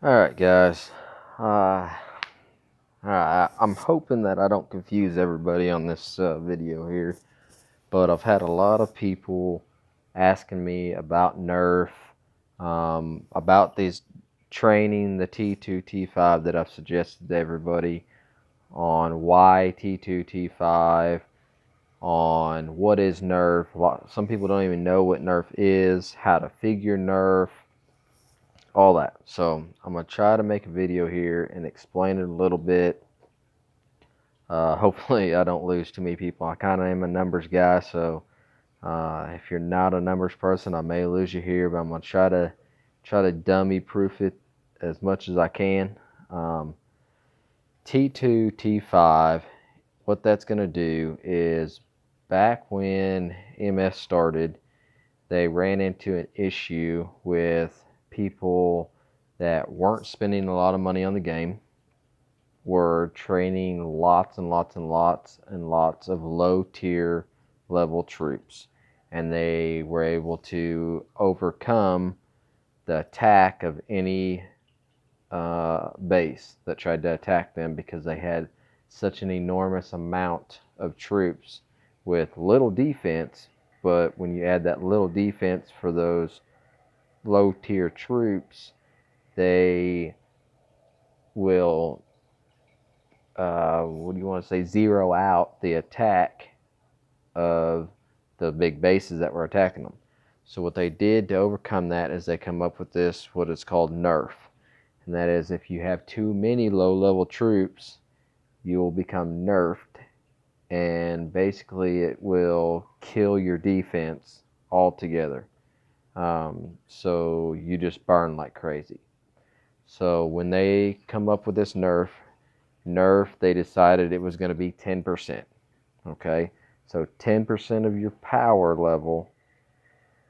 Alright guys, I'm hoping that I don't confuse everybody on this video here, but I've had a lot of people asking me about nerf, about these training, the T2, T5 that I've suggested to everybody, on why T2, T5, on what is nerf. Some people don't even know what nerf is, how to figure nerf, all that. So I'm gonna try to make a video here and explain it a little bit. Hopefully I don't lose too many people. I kind of am a numbers guy, so if you're not a numbers person, I may lose you here, but I'm gonna try to dummy proof it as much as I can. T2, T5, what that's gonna do is, back when MS started, they ran into an issue with people that weren't spending a lot of money on the game, were training lots and lots and lots and lots of low tier level troops, and they were able to overcome the attack of any base that tried to attack them, because they had such an enormous amount of troops with little defense. But when you add that little defense for those low tier troops, they will what do you want to say, zero out the attack of the big bases that were attacking them. So what they did to overcome that is they come up with this, what is called nerf. And that is, if you have too many low level troops, you will become nerfed, and basically it will kill your defense altogether. So you just burn like crazy. So when they come up with this nerf, they decided it was going to be 10%. Okay, so 10% of your power level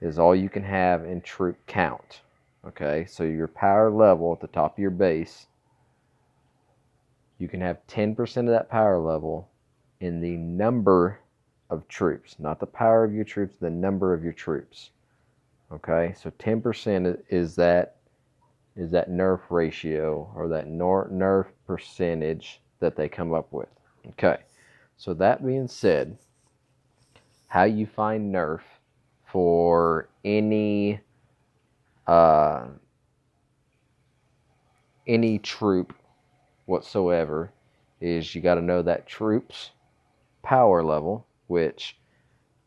is all you can have in troop count. Okay, so your power level at the top of your base, you can have 10% of that power level in the number of troops, not the power of your troops, the number of your troops. Okay, so 10% is that nerf ratio, or that nerf percentage that they come up with. Okay, so that being said, how you find nerf for uh, any troop whatsoever is, you got to know that troop's power level, which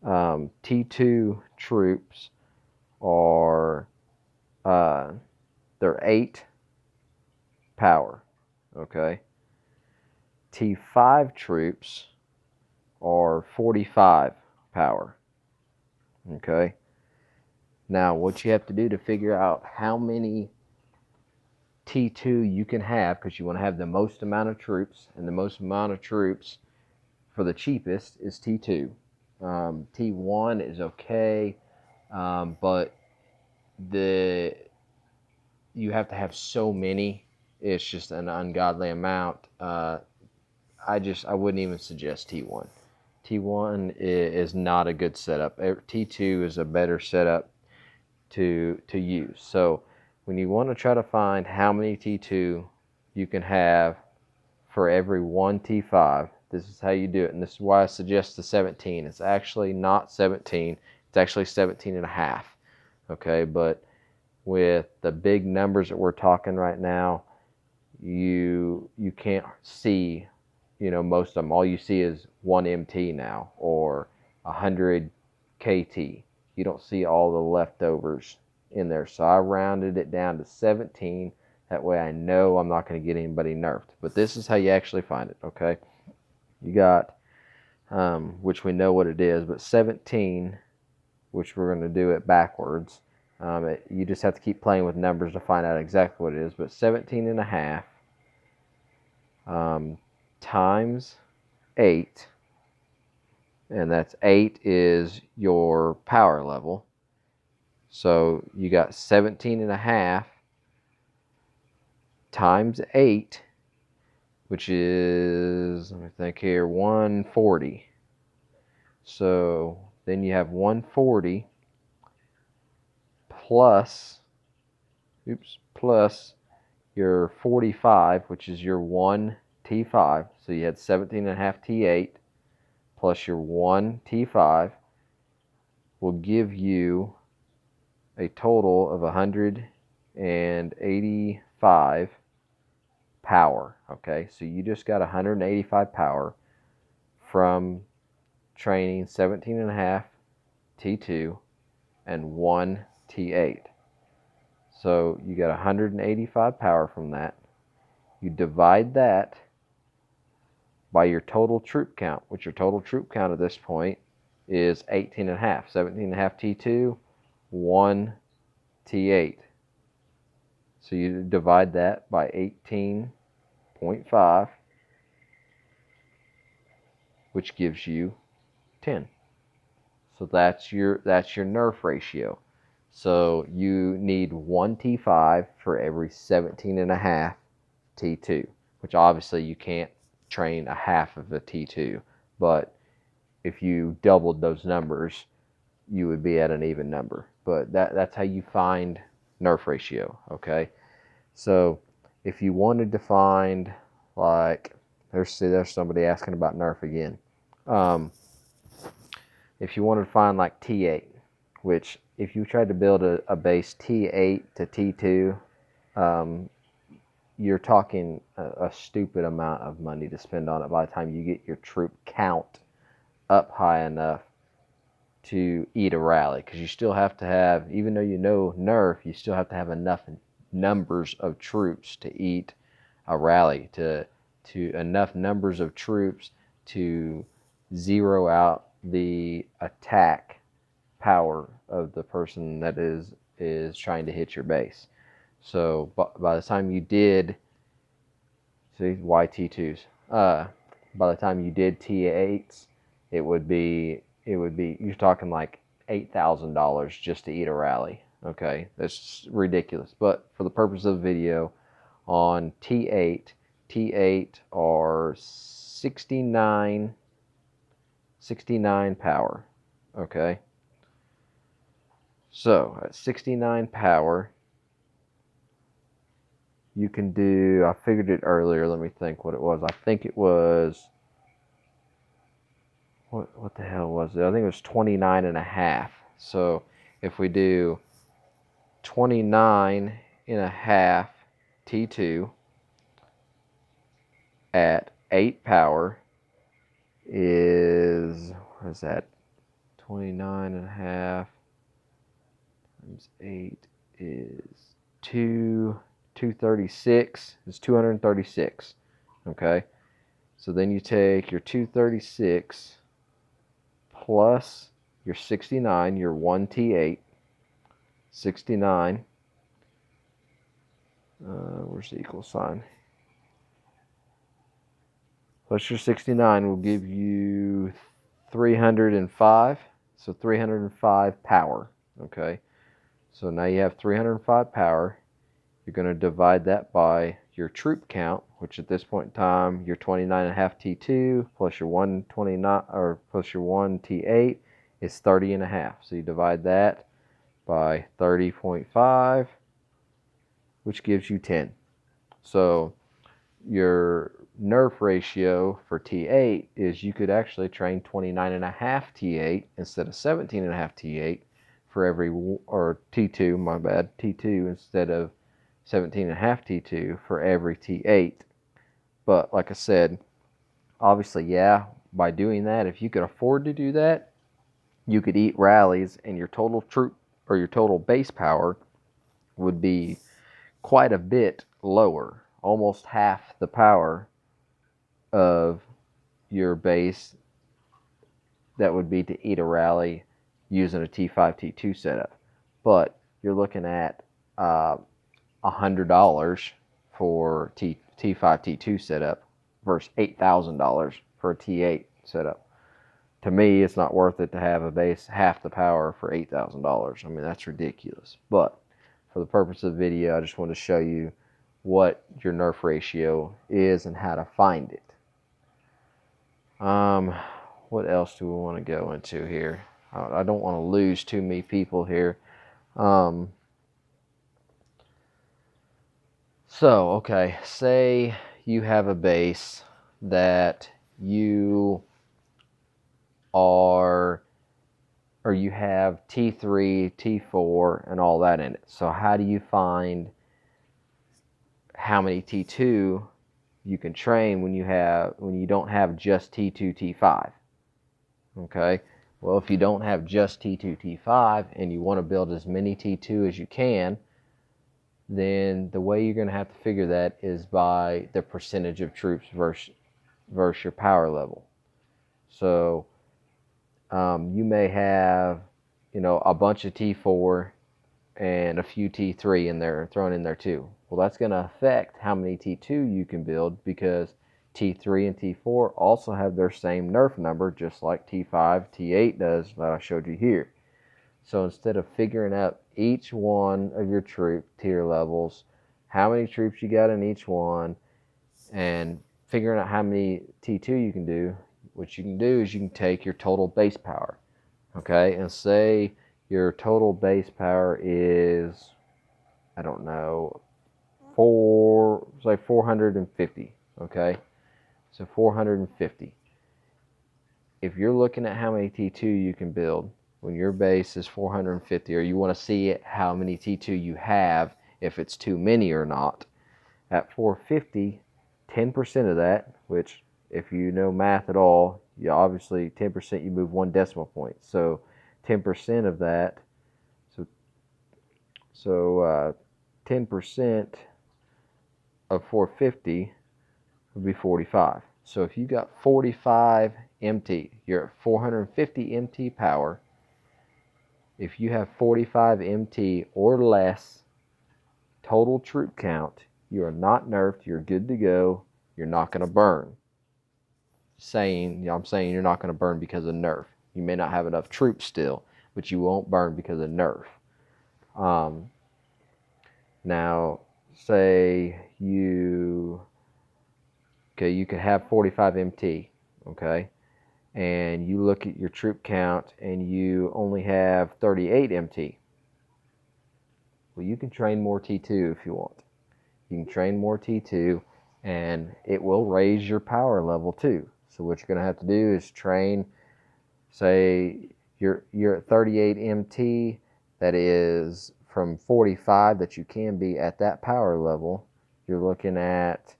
T2 troops are they're 8 power. Okay, T5 troops are 45 power. Okay, now what you have to do to figure out how many T2 you can have, because you want to have the most amount of troops, and the most amount of troops for the cheapest is T2. T1 is okay, but you have to have so many. It's just an ungodly amount. I wouldn't even suggest T1. T1 is not a good setup. T2 is a better setup to use. So when you want to try to find how many T2 you can have for every one T5, this is how you do it. And this is why I suggest the 17. It's actually not 17. It's actually 17 and a half. Okay, but with the big numbers that we're talking right now, you can't see, most of them. All you see is 1 MT now, or 100 KT. You don't see all the leftovers in there. So I rounded it down to 17. That way I know I'm not going to get anybody nerfed. But this is how you actually find it, okay? You got, which we know what it is, but 17, which we're going to do it backwards. You just have to keep playing with numbers to find out exactly what it is. But 17 and a half times 8, and that's 8 is your power level. So you got 17 and a half times 8, which is, let me think here, 140. So then you have 140 plus your 45, which is your 1 T5, so you had 17.5 T8 plus your 1 T5, will give you a total of 185 power. Okay, so you just got 185 power from training 17.5 T2 and 1 T8. So you got 185 power from that. You divide that by your total troop count, which your total troop count at this point is 18.5. 17.5 T2, 1 T8. So you divide that by 18.5, which gives you 10. So that's your nerf ratio. So you need 1 T5 for every 17.5 T2, which obviously you can't train a half of a T2, but if you doubled those numbers, you would be at an even number. But that's how you find nerf ratio, okay? So if you wanted to find, like, there's somebody asking about nerf again. If you wanted to find like T8, which if you tried to build a base T8 to T2, you're talking a stupid amount of money to spend on it by the time you get your troop count up high enough to eat a rally, because you still have to have, even though you know nerf, you still have to have enough numbers of troops to eat a rally, to enough numbers of troops to zero out the attack power of the person that is trying to hit your base. So by the time you did, see, YT2s, by the time you did T8s, it would be you're talking like $8,000 just to eat a rally. Okay, that's ridiculous. But for the purpose of the video, on T8 are 69 power. Okay, so at 69 power, you can do, I figured it earlier, let me think what it was. I think it was, what the hell was it? I think it was 29.5. So if we do 29.5 T2 at 8 power is, what is that? 29.5 times 8 is 236. It's 236. Okay. So then you take your 236 plus your 69, your 1 T8, 69, where's the equal sign? Plus your 69 will give you 305, so 305 power, okay? So now you have 305 power. You're going to divide that by your troop count, which at this point in time, your 29.5 T2 plus your 129 or plus your 1 T8 is 30.5. So you divide that by 30.5, which gives you 10. So your nerf ratio for T8 is you could actually train 29.5 T8 instead of 17.5 T8 for every, or T2, my bad, T2 instead of 17.5 T2 for every T8. But like I said, obviously, yeah, by doing that, if you could afford to do that, you could eat rallies and your total troop or your total base power would be quite a bit lower, almost half the power of your base that would be to eat a rally using a T5 T2 setup. But you're looking at $100 for T5 T2 setup versus $8,000 for a T8 setup. To me, it's not worth it to have a base half the power for $8,000. I mean, that's ridiculous. But for the purpose of the video, I just want to show you what your nerf ratio is and how to find it. What else do we want to go into here? I don't want to lose too many people here. So, okay, say you have a base that you are, or you have T3, T4, and all that in it. So how do you find how many T2 you can train when you don't have just T2, T5? Okay, well, if you don't have just T2, T5 and you want to build as many T2 as you can, then the way you're going to have to figure that is by the percentage of troops versus your power level. So you may have, a bunch of T4 and a few T3 in there thrown in there too. Well, that's going to affect how many T2 you can build, because T3 and T4 also have their same nerf number, just like T5, T8 does, that I showed you here. So instead of figuring out each one of your troop tier levels, how many troops you got in each one, and figuring out how many T2 you can do, what you can do is you can take your total base power, okay, and say your total base power is, I don't know, say 450, okay? So 450. If you're looking at how many T2 you can build when your base is 450, or you want to see how many T2 you have, if it's too many or not, at 450, 10% of that, which if you know math at all, you obviously 10% you move one decimal point. So 10% of that, so 10% of 450 would be 45. So if you got 45 MT, you're at 450 MT power. If you have 45 MT or less total troop count, you are not nerfed, you're good to go, you're not going to burn. I'm saying you're not going to burn because of nerf. You may not have enough troops still, but you won't burn because of nerf. Now, say you could have 45 MT, okay, and you look at your troop count and you only have 38 MT. Well, you can train more T2 if you want. You can train more T2, and it will raise your power level too. So what you're going to have to do is train, say you're at 38 MT, that is from 45 that you can be at that power level. You're looking at,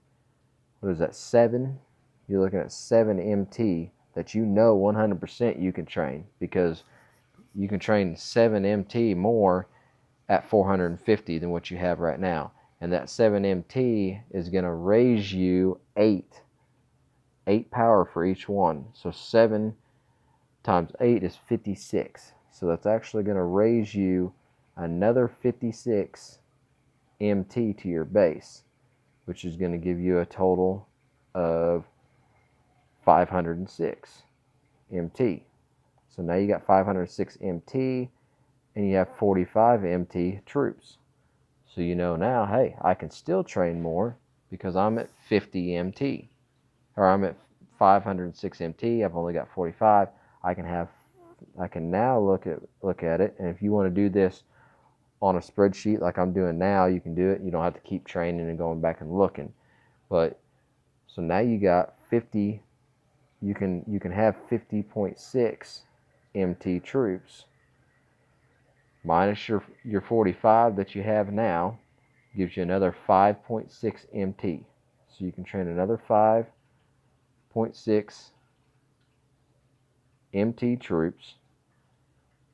what is that, 7? You're looking at 7 MT that 100% you can train, because you can train 7 MT more at 450 than what you have right now. And that 7 MT is going to raise you 8 power for each one. So 7 times 8 is 56. So that's actually going to raise you another 56 MT to your base, which is going to give you a total of 506 MT. So now you got 506 MT, and you have 45 MT troops. So you know now, hey, I can still train more because I'm at 50 MT, or I'm at 506 MT. I've only got 45. I can now look at it, and if you want to do this on a spreadsheet like I'm doing now, you can do it. You don't have to keep training and going back and looking. But so now you got 50. You can have 50.6 MT troops minus your 45 that you have now, gives you another 5.6 MT. So you can train another 5.6 MT troops,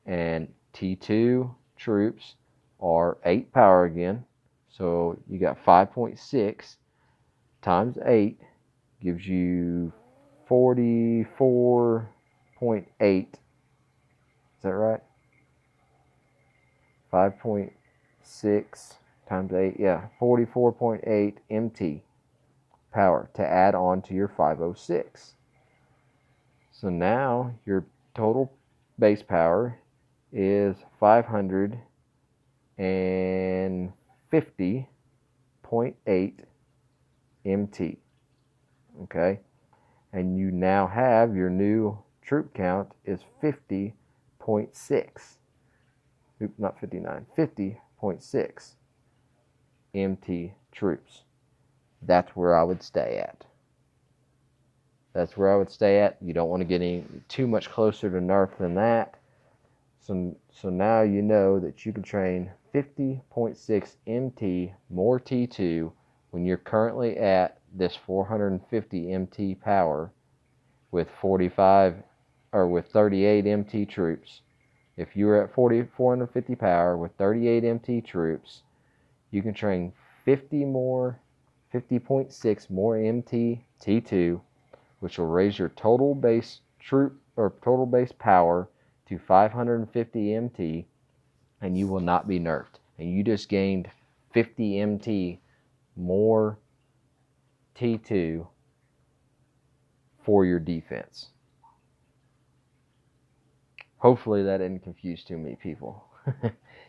and T2 troops are 8 power again. So you got 5.6 times 8 gives you 44.8. Is that right? 5.6 times 8, yeah, 44.8 MT power to add on to your 506. So now your total base power is 550.8 MT. Okay, and you now have your new troop count is 50.6. Not 59, 50.6. MT troops. That's where I would stay at. That's where I would stay at. You don't want to get any too much closer to nerf than that. So now you know that you can train 50.6 MT more T2 when you're currently at this 450 MT power with 45 or with 38 MT troops. If you were at 450 power with 38 MT troops, you can train 50.6 more MT T2, which will raise your total base troop or total base power to 550 MT, and you will not be nerfed. And you just gained 50 MT more T2 for your defense. Hopefully that didn't confuse too many people.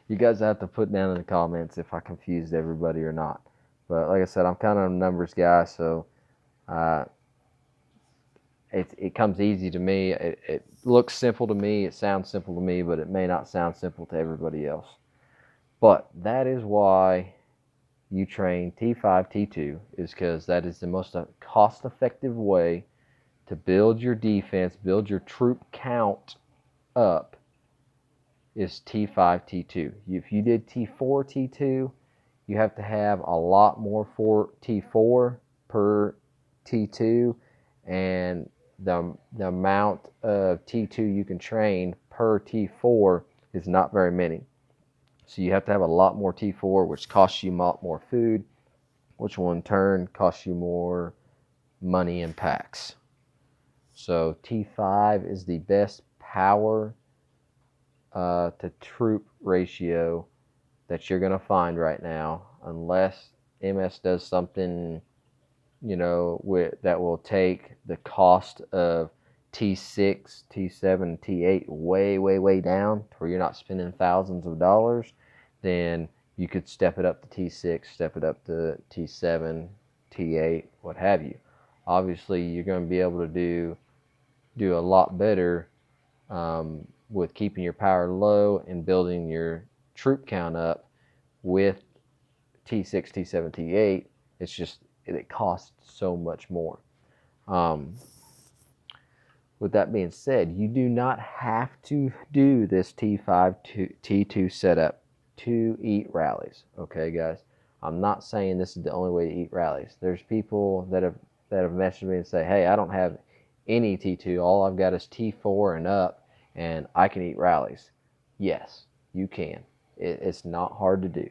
You guys have to put down in the comments if I confused everybody or not. But like I said, I'm kind of a numbers guy, so it comes easy to me. It looks simple to me. It sounds simple to me, but it may not sound simple to everybody else. But that is why you train T5, T2, is because that is the most cost-effective way to build your defense, build your troop count up, is T5, T2. If you did T4, T2, you have to have a lot more for T4 per T2, and the amount of T2 you can train per T4 is not very many. So you have to have a lot more T4, which costs you a lot more food, which will in turn cost you more money in packs. So T5 is the best power to troop ratio that you're going to find right now, unless MS does something, that will take the cost of T6, T7, T8 way, way, way down to where you're not spending thousands of dollars. Then you could step it up to T6, step it up to T7, T8, what have you. Obviously, you're going to be able to do a lot better with keeping your power low and building your troop count up with T6, T7, T8. It's just it costs so much more. With that being said, you do not have to do this T5 to T2 setup to eat rallies. Okay, guys? I'm not saying this is the only way to eat rallies. There's people that have messaged me and say, hey, I don't have any T2. All I've got is T4 and up, and I can eat rallies. Yes, you can. It's not hard to do.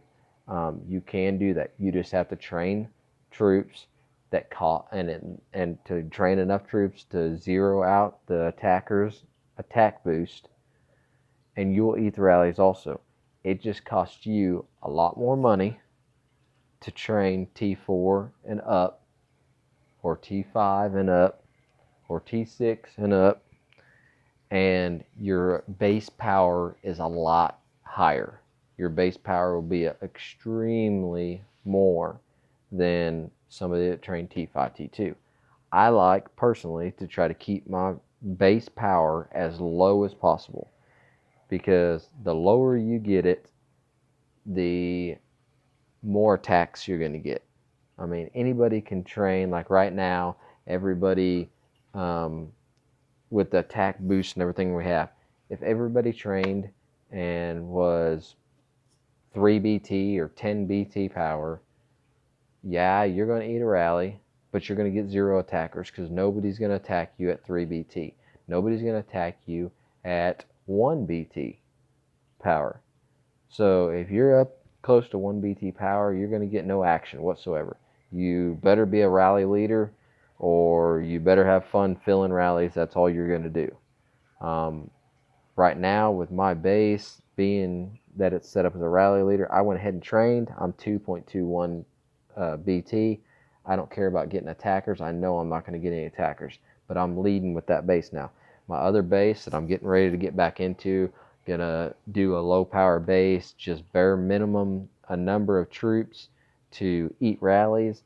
You can do that. You just have to train troops that and to train enough troops to zero out the attacker's attack boost, and you will eat the rallies also. It just costs you a lot more money to train T4 and up, or T5 and up, or T6 and up, and your base power is a lot higher. Your base power will be extremely more than somebody that trained T5, T2. I like personally to try to keep my base power as low as possible, because the lower you get it, the more attacks you're going to get. I mean, anybody can train. Like right now, everybody with the attack boost and everything we have, if everybody trained and was 3 BT or 10 BT power, yeah, you're going to eat a rally, but you're going to get 0 attackers, because nobody's going to attack you at 3 BT. Nobody's going to attack you at 1 BT power. So if you're up close to 1 BT power, you're going to get no action whatsoever. You better be a rally leader, or you better have fun filling rallies. That's all you're going to do. Right now, with my base being that it's set up as a rally leader, I went ahead and trained. I'm 2.21 BT. I don't care about getting attackers. I know I'm not going to get any attackers, but I'm leading with that base now. My other base that I'm getting ready to get back into, gonna do a low power base, just bare minimum a number of troops to eat rallies.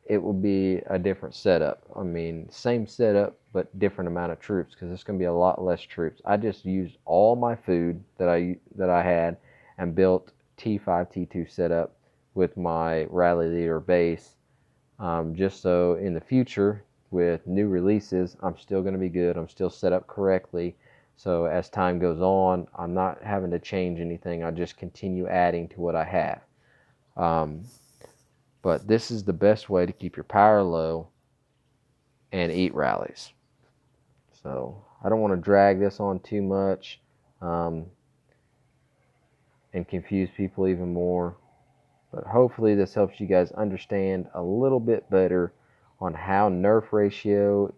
It will be a different setup. I mean, same setup, but different amount of troops, because it's going to be a lot less troops. I just used all my food that I had and built T5, T2 setup with my rally leader base, just so in the future with new releases, I'm still going to be good. I'm still set up correctly. So as time goes on, I'm not having to change anything. I just continue adding to what I have. But this is the best way to keep your power low and eat rallies. So I don't want to drag this on too much and confuse people even more. But hopefully this helps you guys understand a little bit better on how nerf ratio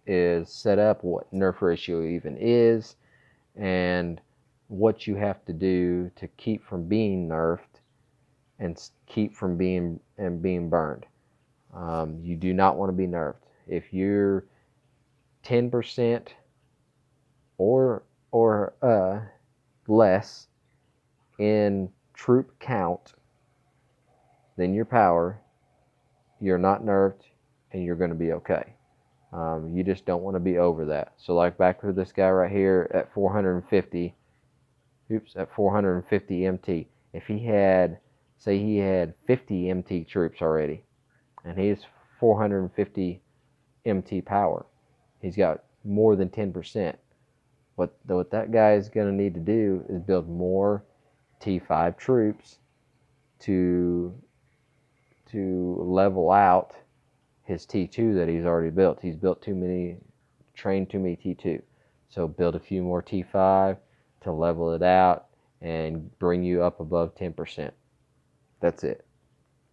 is set up, what nerf ratio even is, and what you have to do to keep from being nerfed and keep from being burned. You do not want to be nerfed. If you're 10% or less in troop count than your power, you're not nerfed and you're going to be okay. You just don't want to be over that. So like back to this guy right here at 450, at 450 MT. If he had, say he had 50 MT troops already, and he's 450 MT power, he's got more than 10%. What that guy is going to need to do is build more T5 troops to level out his T2 that he's already built. He's built too many, trained too many T2. So build a few more T5 to level it out and bring you up above 10%. That's it.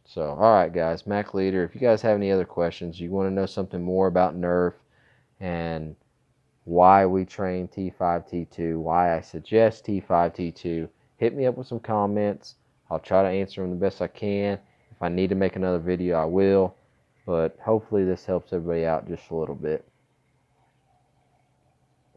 So, all right, guys, Mac Leader, if you guys have any other questions, you want to know something more about nerf and why we train T5, T2, why I suggest T5, T2, hit me up with some comments. I'll try to answer them the best I can. If I need to make another video, I will. But hopefully this helps everybody out just a little bit.